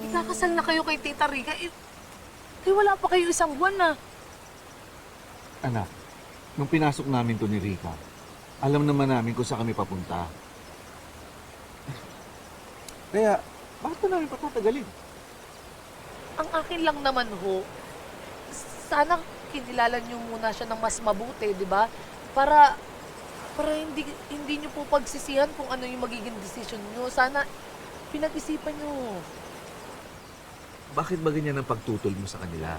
Ikakasal na kayo kay Tita Rica. Wala pa kayo isang buwan na. Anak, nung pinasok namin to ni Rica, alam naman namin kung saan kami papunta. Kaya, bakit na namin patatagalin? Ang akin lang naman ho, sana kinilala niyo muna siya ng mas mabuti, di ba? Para hindi niyo po pagsisihan kung ano yung magiging decision niyo. Sana pinag-isipan niyo. Bakit ba ganyan ang pagtutol mo sa kanila?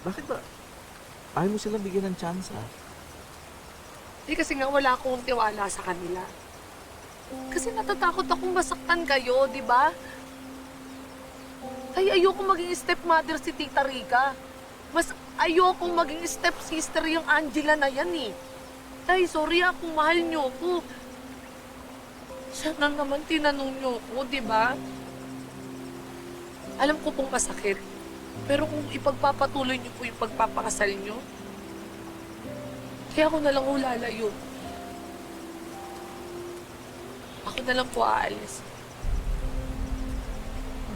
Bakit ba ayaw mo silang bigyan ng tsansa? Kasi nga wala akong tiwala sa kanila. Kasi natatakot akong masaktan kayo, di ba? Ay, ayoko maging stepmother si Tita Rica. Mas ayoko maging stepsister yung Angela na yan eh. Tay, sorry kung mahal niyo ko. Sana naman tinanong niyo ko, di ba? Alam ko pong masakit. Pero kung ipagpapatuloy niyo po yung pagpapakasal niyo, kaya ako na lang lalayo. Ako na lang po aalis.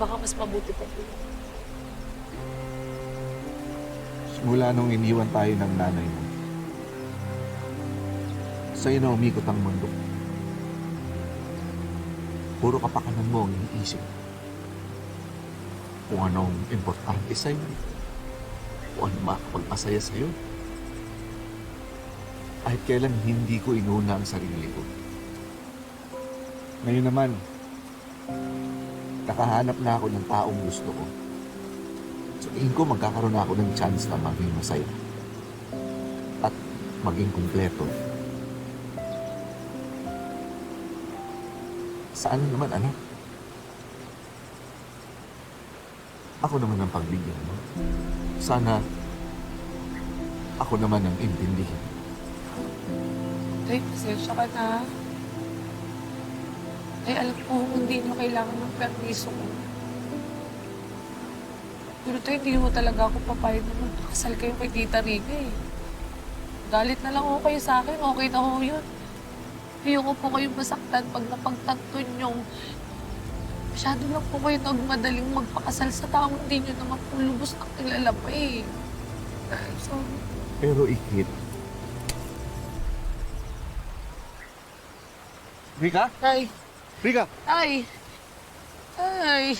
Baka mas mabuti pa po. Simula nung iniwan tayo ng nanay mo, sa'yo na umikot ang mundo. Puro kapakanan mo ang iniisip. Kung anong importante sa'yo, kung ano makakapagpasaya sa'yo. Kahit kailan hindi ko inuna ang sarili ko. Ngayon naman, nakahanap na ako ng taong gusto ko. Sa tingin ko, magkakaroon na ako ng chance na maging masaya. At maging kumpleto. Saan naman, anak? Ako naman ang pagbigyan mo. Sana ako naman ang intindihin. Tay, pasensya ka na. Tay, alam ko hindi mo kailangan ng permiso ko. Pero tay, hindi mo talaga ako papayag na magpakasal kayo kay Tita Rica eh. Galit na lang ako kayo sa akin, okay na ho yun. Ayoko po kayong masaktan pag napagtanto nyo. Masyado lang po kayo nagmadaling magpakasal sa taong hindi nyo naman po lubos na kilala pa eh. Sorry. Pero ikit. Rika? Ay! Rika! Ay! Ay!